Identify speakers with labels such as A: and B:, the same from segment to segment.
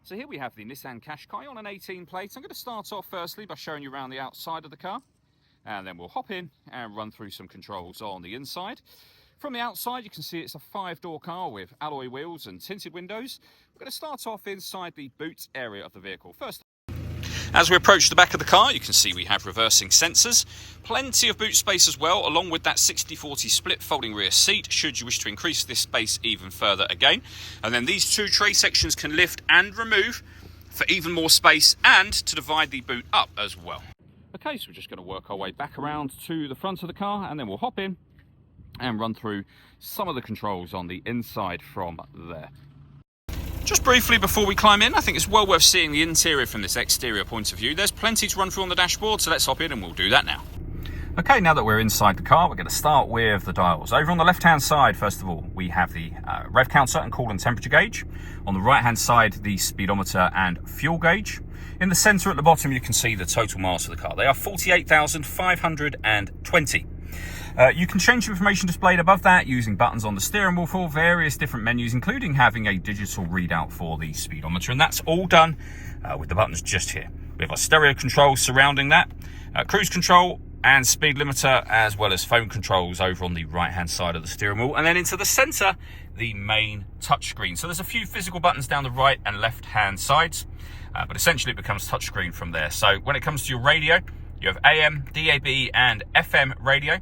A: So here we have the Nissan Qashqai on an 18 plate. I'm going to start off firstly by showing you around the outside of the car, and then we'll hop in and run through some controls on the inside. From the outside, you can see it's a 5-door car with alloy wheels and tinted windows. We're going to start off inside the boot area of the vehicle. First, as we approach the back of the car, you can see we have reversing sensors, plenty of boot space as well, along with that 60/40 split folding rear seat, should you wish to increase this space even further again. And then these two tray sections can lift and remove for even more space and to divide the boot up as well. Okay, so we're just going to work our way back around to the front of the car, and then we'll hop in and run through some of the controls on the inside from there. Just briefly before we climb in, I think it's well worth seeing the interior from this exterior point of view. There's plenty to run through on the dashboard, so let's hop in and we'll do that now. Okay, now that we're inside the car, we're going to start with the dials. Over on the left-hand side, first of all, we have the rev counter and coolant temperature gauge. On the right-hand side, the speedometer and fuel gauge. In the centre at the bottom, you can see the total miles for the car. They are 48,520. You can change the information displayed above that using buttons on the steering wheel for various different menus, including having a digital readout for the speedometer, and that's all done with the buttons just here. We have our stereo controls surrounding that, cruise control and speed limiter, as well as phone controls over on the right hand side of the steering wheel, and then into the centre, the main touchscreen. So there's a few physical buttons down the right and left hand sides, but essentially it becomes touchscreen from there. So when it comes to your radio, you have AM, DAB and FM radio.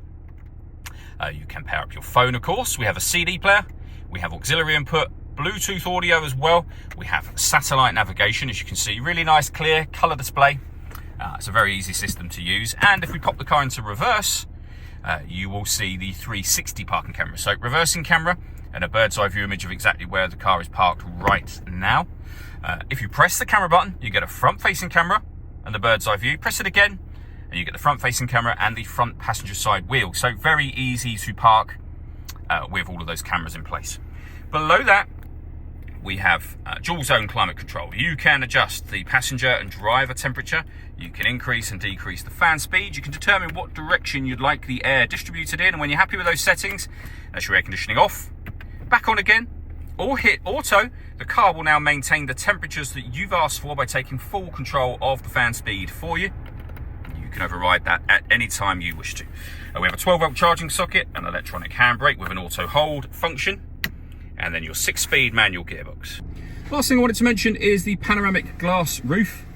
A: You can pair up your phone, of course. We have a CD player, we have auxiliary input, Bluetooth audio as well. We have satellite navigation, as you can see, really nice clear colour display. It's a very easy system to use. And if we pop the car into reverse, you will see the 360 parking camera. So reversing camera and a bird's eye view image of exactly where the car is parked right now. If you press the camera button, you get a front facing camera and the bird's eye view. Press it again, and you get the front-facing camera and the front passenger side wheel. So very easy to park with all of those cameras in place. Below that, we have dual zone climate control. You can adjust the passenger and driver temperature. You can increase and decrease the fan speed. You can determine what direction you'd like the air distributed in. And when you're happy with those settings, that's your air conditioning off. Back on again, or hit auto. The car will now maintain the temperatures that you've asked for by taking full control of the fan speed for you. You can override that at any time you wish to. We have a 12-volt charging socket, an electronic handbrake with an auto hold function, and then your 6-speed manual gearbox. Last thing I wanted to mention is the panoramic glass roof.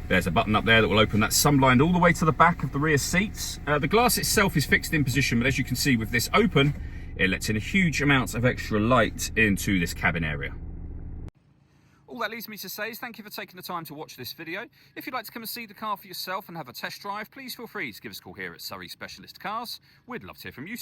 A: There's a button up there that will open that sunblind all the way to the back of the rear seats. The glass itself is fixed in position, but as you can see with this open, it lets in a huge amount of extra light into this cabin area. All that leaves me to say is thank you for taking the time to watch this video. If you'd like to come and see the car for yourself and have a test drive, please feel free to give us a call here at Surrey Specialist Cars. We'd love to hear from you.